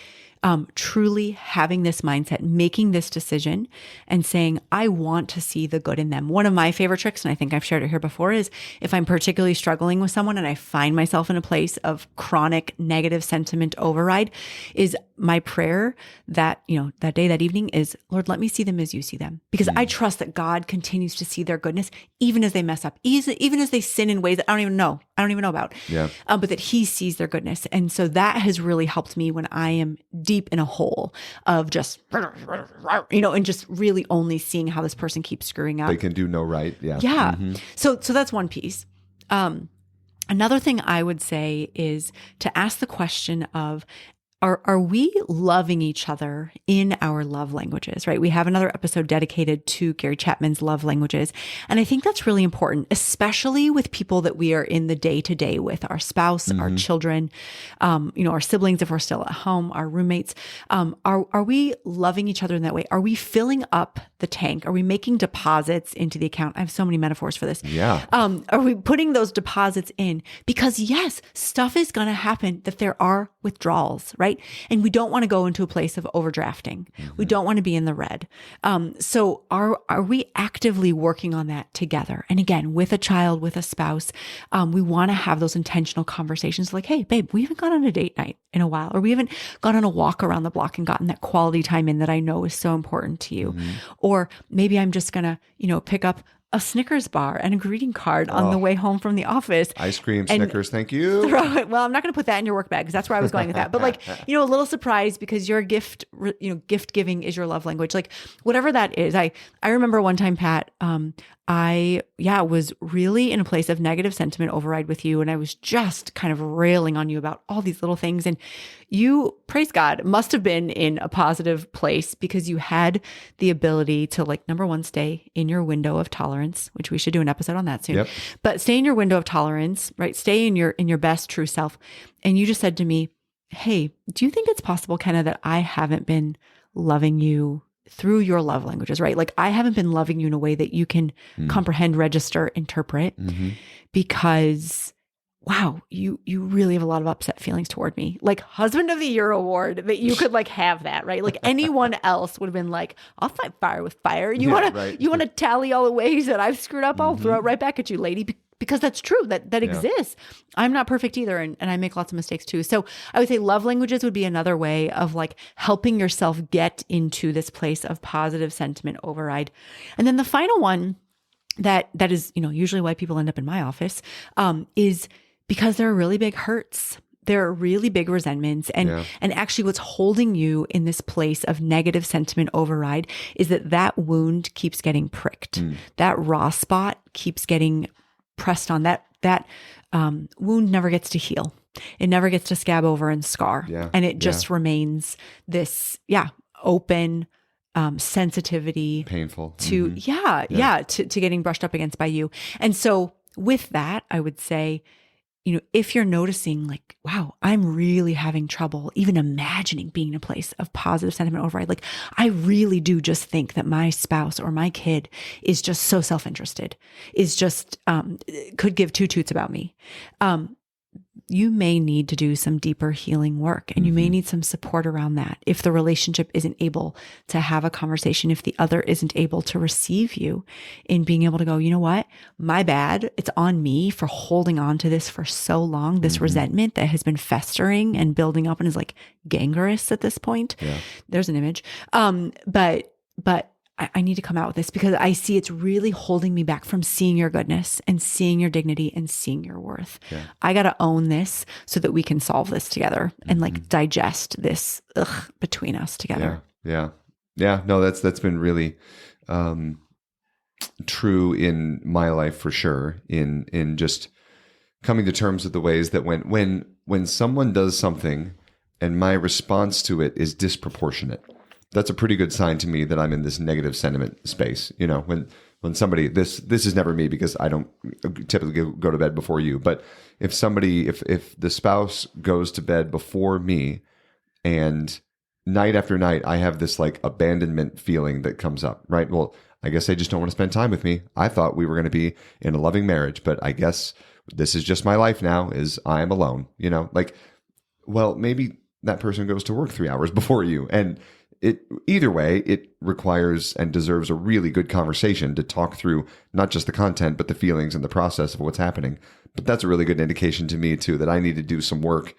truly having this mindset, making this decision and saying, I want to see the good in them. One of my favorite tricks, and I think I've shared it here before, is if I'm particularly struggling with someone and I find myself in a place of chronic negative sentiment override, is my prayer that day, that evening is, Lord, let me see them as you see them. Because I trust that God continues to see their goodness, even as they mess up, even as they sin in ways that I don't even know about. Yeah. But that he sees their goodness. And so that has really helped me when I am deep in a hole of just, and just really only seeing how this person keeps screwing up. They can do no right. Yeah. Yeah. So that's one piece. Another thing I would say is to ask the question of, are we loving each other in our love languages, right? We have another episode dedicated to Gary Chapman's love languages. And I think that's really important, especially with people that we are in the day-to-day with, our spouse, our children, our siblings, if we're still at home, our roommates. Are we loving each other in that way? Are we filling up the tank? Are we making deposits into the account? I have so many metaphors for this. Yeah. Are we putting those deposits in? Because yes, stuff is going to happen that there are withdrawals, right? And we don't want to go into a place of overdrafting. We don't want to be in the red. So are we actively working on that together? And again, with a child, with a spouse, we want to have those intentional conversations like, hey, babe, we haven't gone on a date night in a while, or we haven't gone on a walk around the block and gotten that quality time in that I know is so important to you. Or maybe I'm just going to, pick up a Snickers bar and a greeting card on the way home from the office. Ice cream, Snickers, thank you. Well, I'm not going to put that in your work bag because that's where I was going with that. But like, a little surprise because your gift giving is your love language. Like whatever that is. I remember one time, Pat, I was really in a place of negative sentiment override with you. And I was just kind of railing on you about all these little things. And you, praise God, must have been in a positive place because you had the ability to, like, number one, stay in your window of tolerance, which we should do an episode on that soon. Yep. But stay in your window of tolerance, right? Stay in your best true self. And you just said to me, hey, do you think it's possible, Kenna, that I haven't been loving you through your love languages, right? Like I haven't been loving you in a way that you can comprehend, register, interpret because wow, you really have a lot of upset feelings toward me. Like husband of the year award that you could like have that, right? Like anyone else would have been like, I'll fight fire with fire. You want to tally all the ways that I've screwed up? I'll throw it right back at you, lady. Because that's true, that exists. I'm not perfect either. And I make lots of mistakes too. So I would say love languages would be another way of like helping yourself get into this place of positive sentiment override. And then the final one that is, usually why people end up in my office, is because there are really big hurts. There are really big resentments. And actually what's holding you in this place of negative sentiment override is that wound keeps getting pricked. That raw spot keeps getting pressed on. That wound never gets to heal. It never gets to scab over and scar. And it just remains this, open, sensitivity, Painful. to to getting brushed up against by you. And so with that, I would say, if you're noticing like, wow, I'm really having trouble even imagining being in a place of positive sentiment override. Like I really do just think that my spouse or my kid is just so self-interested, is just, could give two toots about me. You may need to do some deeper healing work, and you may need some support around that. If the relationship isn't able to have a conversation, if the other isn't able to receive you in being able to go, you know what, my bad. It's on me for holding on to this for so long, this resentment that has been festering and building up and is like gangrenous at this point. Yeah. There's an image. But I need to come out with this because I see it's really holding me back from seeing your goodness and seeing your dignity and seeing your worth. Yeah. I got to own this so that we can solve this together and like digest this between us together. Yeah. No, that's been really true in my life for sure. In just coming to terms with the ways that when someone does something and my response to it is disproportionate, that's a pretty good sign to me that I'm in this negative sentiment space. When somebody, this is never me because I don't typically go to bed before you. But if the spouse goes to bed before me and night after night, I have this like abandonment feeling that comes up, right? Well, I guess they just don't want to spend time with me. I thought we were going to be in a loving marriage, but I guess this is just my life now is I'm alone, well, maybe that person goes to work 3 hours before you. And either way, it requires and deserves a really good conversation to talk through not just the content, but the feelings and the process of what's happening. But that's a really good indication to me too, that I need to do some work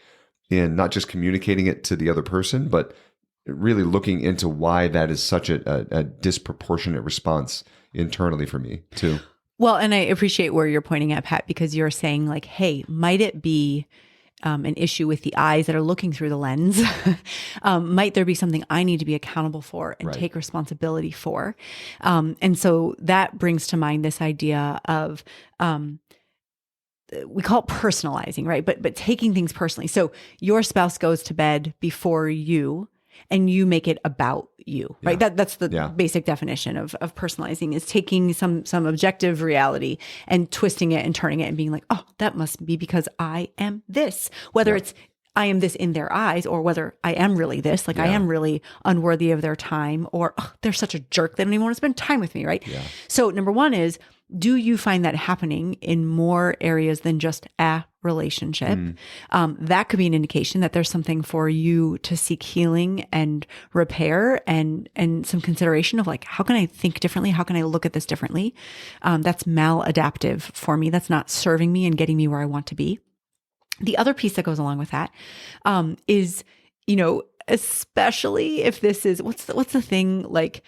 in not just communicating it to the other person, but really looking into why that is such a disproportionate response internally for me too. Well, and I appreciate where you're pointing at, Pat, because you're saying like, hey, might it be an issue with the eyes that are looking through the lens? Might there be something I need to be accountable for and take responsibility for? And so that brings to mind this idea of, we call it personalizing, right? But taking things personally. So your spouse goes to bed before you and you make it about you, right? That's the basic definition of personalizing, is taking some objective reality and twisting it and turning it and being like, oh, that must be because I am this, whether it's I am this in their eyes, or whether I am really this, like I am really unworthy of their time, or they're such a jerk, they don't even want to spend time with me, right? Yeah. So number one is, do you find that happening in more areas than just a relationship? That could be an indication that there's something for you to seek healing and repair and some consideration of like, how can I think differently? How can I look at this differently? That's maladaptive for me. That's not serving me and getting me where I want to be. The other piece that goes along with that is, especially if this is, what's the thing, like,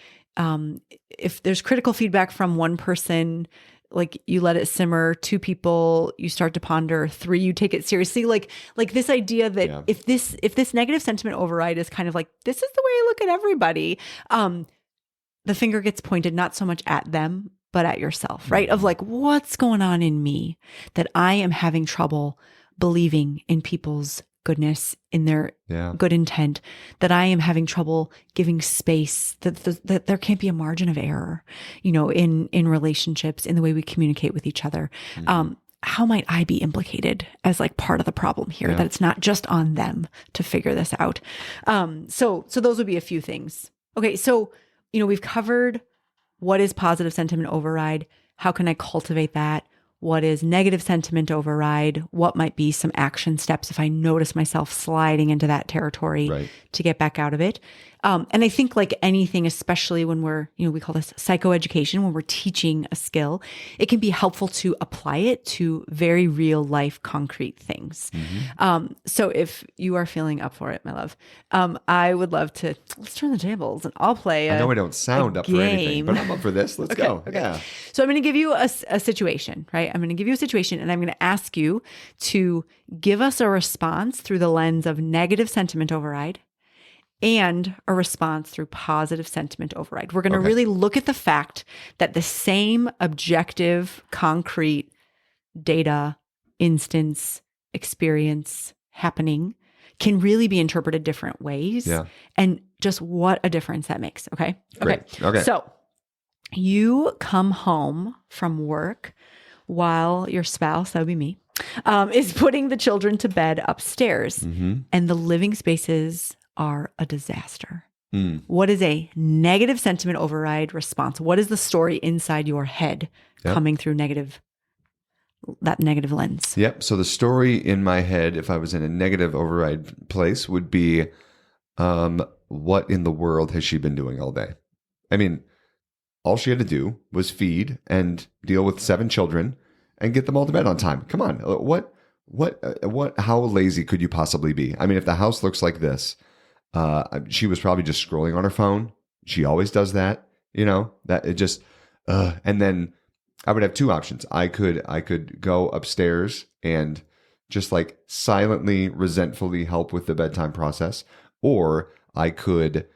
if there's critical feedback from one person, like you let it simmer, 2 people, you start to ponder, 3, you take it seriously. Like this idea that if this negative sentiment override is kind of like, this is the way I look at everybody, the finger gets pointed not so much at them, but at yourself, right? Of like, what's going on in me that I am having trouble believing in people's goodness, in their good intent, that I am having trouble giving space, that there can't be a margin of error, in relationships, in the way we communicate with each other. How might I be implicated as like part of the problem here, that it's not just on them to figure this out? So those would be a few things. Okay. So, we've covered what is positive sentiment override. How can I cultivate that? What is negative sentiment override? What might be some action steps if I notice myself sliding into that territory to get back out of it? And I think like anything, especially when we're, we call this psychoeducation, when we're teaching a skill, it can be helpful to apply it to very real life, concrete things. So if you are feeling up for it, my love, I would love to, let's turn the tables and I'll play I know I don't sound up for anything, but I'm up for this. Let's go. Okay. Yeah. So I'm going to give you a situation, right? I'm going to give you a situation and I'm going to ask you to give us a response through the lens of negative sentiment override and a response through positive sentiment override. We're going to really look at the fact that the same objective, concrete data, instance, experience, happening can really be interpreted different ways. And just what a difference that makes. Okay. Great. Okay. So you come home from work while your spouse, that would be me, is putting the children to bed upstairs, and the living spaces are a disaster. What is a negative sentiment override response? What is the story inside your head coming through that negative lens? Yep. So the story in my head, if I was in a negative override place, would be, what in the world has she been doing all day? I mean, all she had to do was feed and deal with 7 children and get them all to bed on time. Come on. How lazy could you possibly be? I mean, if the house looks like this, she was probably just scrolling on her phone. She always does that, that it just, and then I would have 2 options. I could go upstairs and just like silently, resentfully help with the bedtime process, or I could,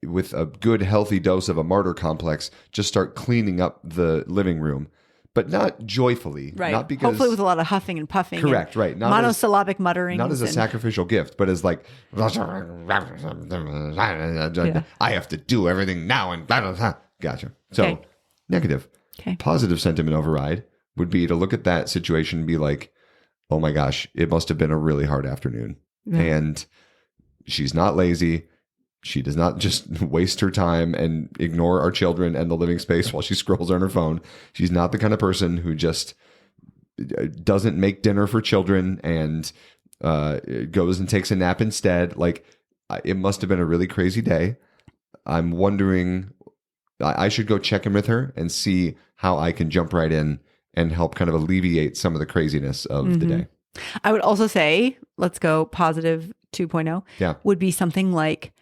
with a good healthy dose of a martyr complex, just start cleaning up the living room, but not joyfully, right? Not because, hopefully with a lot of huffing and puffing. Correct, right? Not monosyllabic muttering. Not as a sacrificial gift, but as like, I have to do everything now and blah, blah, blah. Gotcha. So negative. Okay. Positive sentiment override would be to look at that situation and be like, oh my gosh, it must have been a really hard afternoon. Yeah. And she's not lazy. She does not just waste her time and ignore our children and the living space while she scrolls on her phone. She's not the kind of person who just doesn't make dinner for children and goes and takes a nap instead. Like, it must have been a really crazy day. I'm wondering, I should go check in with her and see how I can jump right in and help kind of alleviate some of the craziness of the day. I would also say, let's go positive 2.0. Yeah. Would be something like,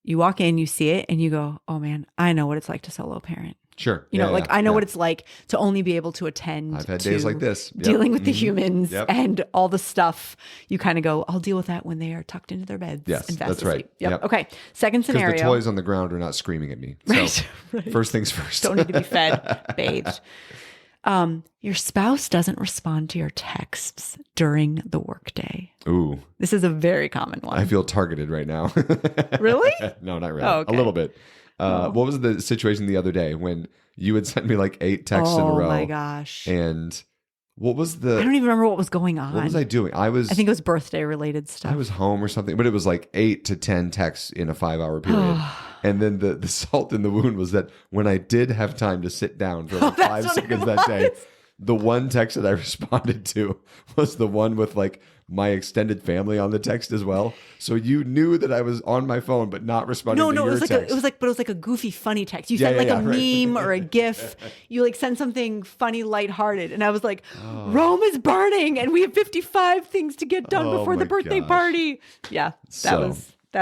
you walk in, you see it, and you go, oh man, I know what it's like to solo parent. Sure. I know what it's like to only be able to attend. I've had days like this. Yep. Dealing with the humans and all the stuff. You kind of go, I'll deal with that when they are tucked into their beds. Yes, and fast that's asleep. right. Yep. Okay. Second scenario. Because the toys on the ground are not screaming at me. So right. First things first. Don't need to be fed, bathed. Your spouse doesn't respond to your texts during the workday. Ooh. This is a very common one. I feel targeted right now. Really? No, not really. Oh, okay. A little bit. What was the situation the other day when you would send me like 8 texts in a row? Oh my gosh. And what was I don't even remember what was going on. What was I doing? I think it was birthday related stuff. I was home or something, but it was like 8 to 10 texts in a 5-hour period. And then the salt in the wound was that when I did have time to sit down for like 5 seconds that day, the one text that I responded to was the one with like my extended family on the text as well. So you knew that I was on my phone, but not responding to your text. It was like a goofy, funny text. You sent a meme or a GIF. You like send something funny, lighthearted. And I was like, Rome is burning and we have 55 things to get done before the birthday party. Yeah, that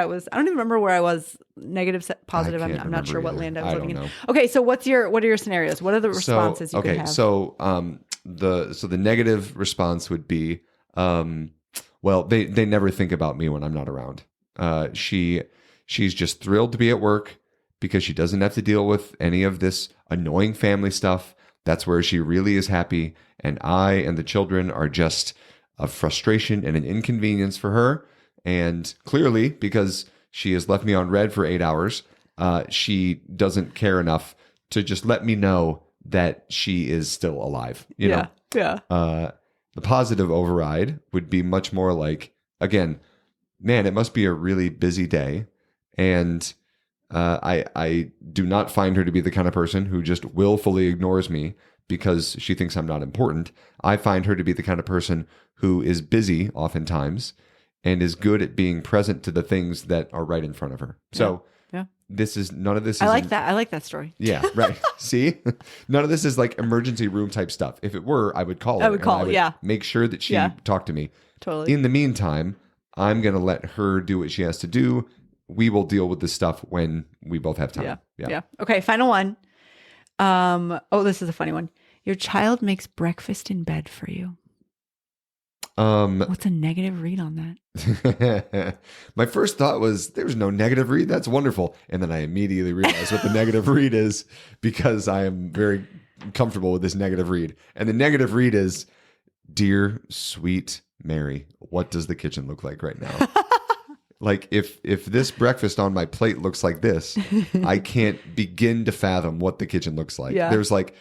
was, I don't even remember where I was, negative, positive. I'm not sure what land I was living in. Okay, so what are your scenarios? What are the responses you could have? So the negative response would be, well, they never think about me when I'm not around. She's just thrilled to be at work because she doesn't have to deal with any of this annoying family stuff. That's where she really is happy. And I and the children are just a frustration and an inconvenience for her. And clearly, because she has left me on red for 8 hours, she doesn't care enough to just let me know that she is still alive. You know? Yeah. The positive override would be much more like, again, man, it must be a really busy day. And I do not find her to be the kind of person who just willfully ignores me because she thinks I'm not important. I find her to be the kind of person who is busy oftentimes and is good at being present to the things that are right in front of her. So none of this is... I like that. I like that story. Yeah, right. See? None of this is like emergency room type stuff. If it were, I would call her. I would make sure that she talked to me. Totally. In the meantime, I'm going to let her do what she has to do. We will deal with this stuff when we both have time. Yeah. Okay, final one. This is a funny one. Your child makes breakfast in bed for you. What's a negative read on that? My first thought was there's no negative read. That's wonderful. And then I immediately realized what the negative read is because I am very comfortable with this negative read. And the negative read is, dear sweet Mary, what does the kitchen look like right now? Like if this breakfast on my plate looks like this, I can't begin to fathom what the kitchen looks like. Yeah. There's like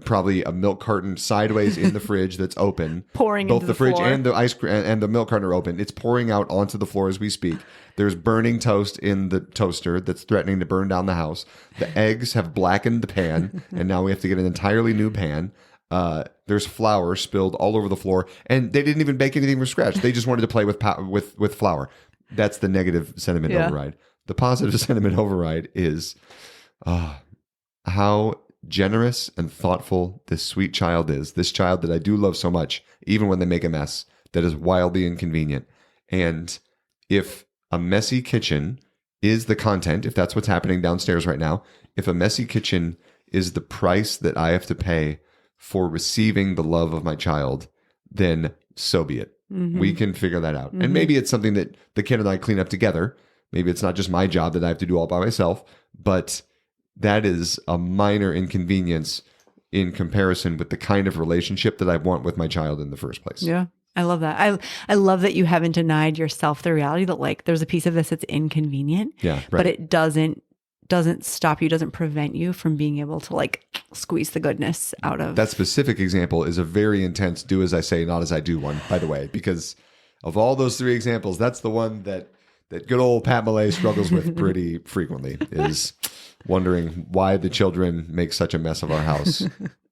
probably a milk carton sideways in the fridge that's open. Pouring both into the the fridge floor. and the ice cream and the milk carton are open. It's pouring out onto the floor as we speak. There's burning toast in the toaster that's threatening to burn down the house. The eggs have blackened the pan, and now we have to get an entirely new pan. There's flour spilled all over the floor, and they didn't even bake anything from scratch. They just wanted to play with flour. That's the negative sentiment override. The positive sentiment override is how generous and thoughtful this sweet child is. This child that I do love so much, even when they make a mess, that is wildly inconvenient. And if a messy kitchen is the content, if that's what's happening downstairs right now, if a messy kitchen is the price that I have to pay for receiving the love of my child, then so be it. Mm-hmm. We can figure that out. And maybe it's something that the kid and I clean up together. Maybe it's not just my job that I have to do all by myself, but that is a minor inconvenience in comparison with the kind of relationship that I want with my child in the first place. Yeah. I love that. I love that you haven't denied yourself the reality that like there's a piece of this that's inconvenient. Yeah. Right. But it doesn't stop you, doesn't prevent you from being able to like squeeze the goodness out of That specific example is a very intense do as I say, not as I do one, by the way, because of all those three examples, that's the one that good old Pat Millay struggles with pretty frequently, is wondering why the children make such a mess of our house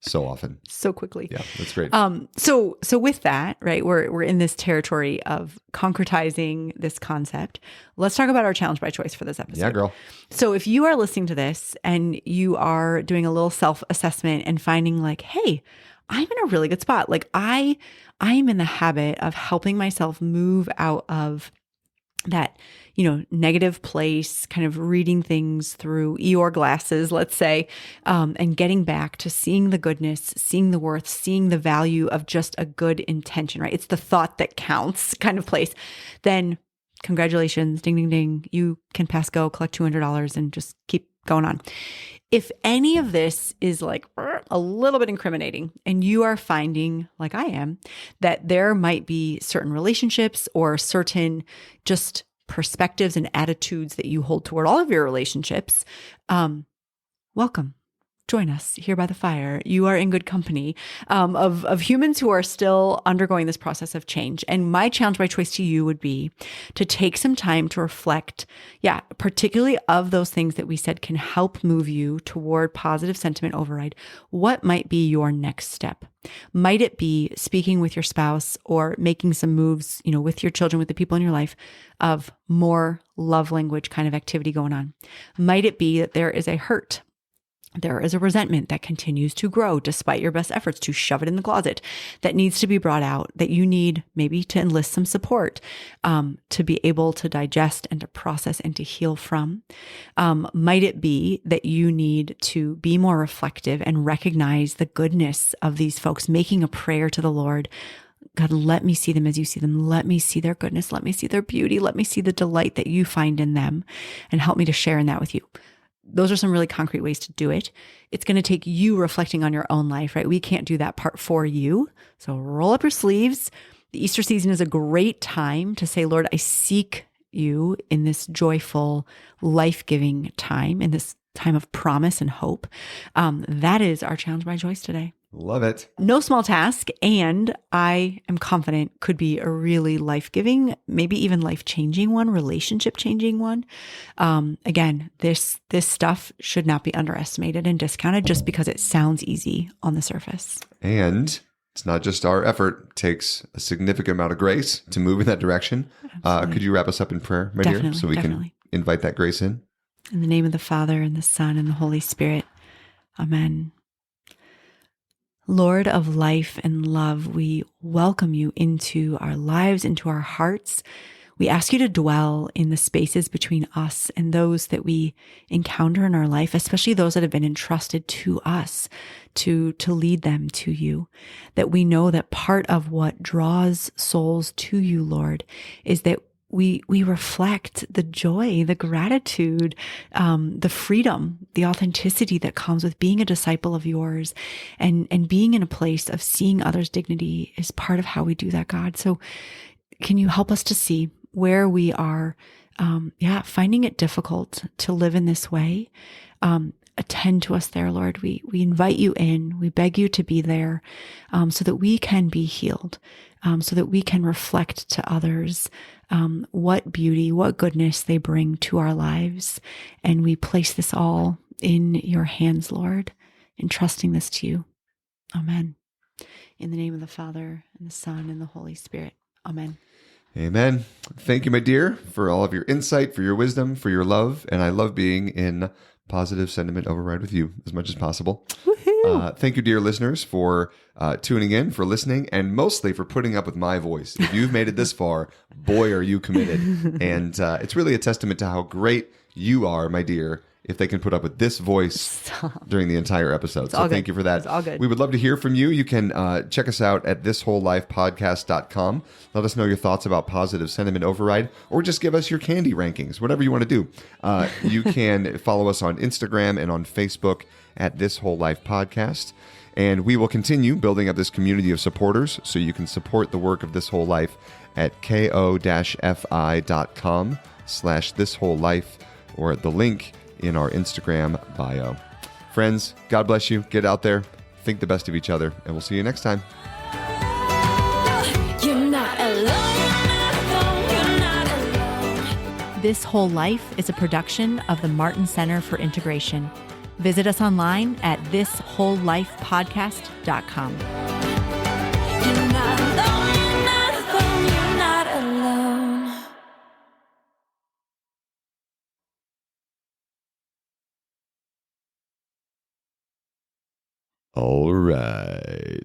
so often. so quickly. Yeah, that's great. So with that, right, we're in this territory of concretizing this concept. Let's talk about our challenge by choice for this episode. Yeah, girl. So if you are listening to this and you are doing a little self-assessment and finding like, hey, I'm in a really good spot. Like I am in the habit of helping myself move out of that, negative place, kind of reading things through Eeyore glasses, let's say, and getting back to seeing the goodness, seeing the worth, seeing the value of just a good intention, right? It's the thought that counts kind of place. Then congratulations, ding, ding, ding. You can pass go, collect $200 and just keep going on. If any of this is like a little bit incriminating and you are finding, like I am, that there might be certain relationships or certain just perspectives and attitudes that you hold toward all of your relationships, welcome. Join us here by the fire. You are in good company of humans who are still undergoing this process of change. And my challenge by choice to you would be to take some time to reflect, particularly of those things that we said can help move you toward positive sentiment override. What might be your next step? Might it be speaking with your spouse or making some moves, with your children, with the people in your life of more love language kind of activity going on? Might it be that there is a hurt? There is a resentment that continues to grow despite your best efforts to shove it in the closet that needs to be brought out, that you need maybe to enlist some support to be able to digest and to process and to heal from. Might it be that you need to be more reflective and recognize the goodness of these folks, making a prayer to the Lord? God, let me see them as you see them. Let me see their goodness. Let me see their beauty. Let me see the delight that you find in them and help me to share in that with you. Those are some really concrete ways to do it. It's going to take you reflecting on your own life, right? We can't do that part for you. So roll up your sleeves. The Easter season is a great time to say, Lord, I seek you in this joyful, life-giving time, in this time of promise and hope. That is our challenge by choice today. Love it. No small task, and I am confident could be a really life-giving, maybe even life-changing one, relationship-changing one. Again, this stuff should not be underestimated and discounted just because it sounds easy on the surface. And it's not just our effort. It takes a significant amount of grace to move in that direction. Could you wrap us up in prayer, my dear, so we can invite that grace in? In the name of the Father, and the Son, and the Holy Spirit. Amen. Lord of life and love, we welcome you into our lives, into our hearts. We ask you to dwell in the spaces between us and those that we encounter in our life, especially those that have been entrusted to us to lead them to you. That we know that part of what draws souls to you, Lord, is that we reflect the joy, the gratitude, the freedom, the authenticity that comes with being a disciple of yours and being in a place of seeing others' dignity is part of how we do that, God. So can you help us to see where we are finding it difficult to live in this way, attend to us there, Lord. We invite you in. We beg you to be there, so that we can be healed, so that we can reflect to others what beauty, what goodness they bring to our lives. And we place this all in your hands, Lord, entrusting this to you. Amen. In the name of the Father, and the Son, and the Holy Spirit. Amen. Amen. Thank you, my dear, for all of your insight, for your wisdom, for your love. And I love being in positive sentiment override with you as much as possible. Thank you, dear listeners, for tuning in, for listening, and mostly for putting up with my voice. If you've made it this far, boy, are you committed. And it's really a testament to how great you are, my dear, if they can put up with this voice during the entire episode. So thank you for that. It's all good. We would love to hear from you. You can check us out at thiswholelifepodcast.com. Let us know your thoughts about positive sentiment override, or just give us your candy rankings, whatever you want to do. You can follow us on Instagram and on Facebook at This Whole Life Podcast. And we will continue building up this community of supporters, so you can support the work of This Whole Life at ko-fi.com/thiswholelife, or at the link in our Instagram bio. Friends, God bless you. Get out there, think the best of each other, and we'll see you next time. You're not alone, you're not alone, you're not alone. This Whole Life is a production of the Martin Center for Integration. Visit us online at thiswholelifepodcast.com. You're not alone, you're not alone, you're not alone. All right.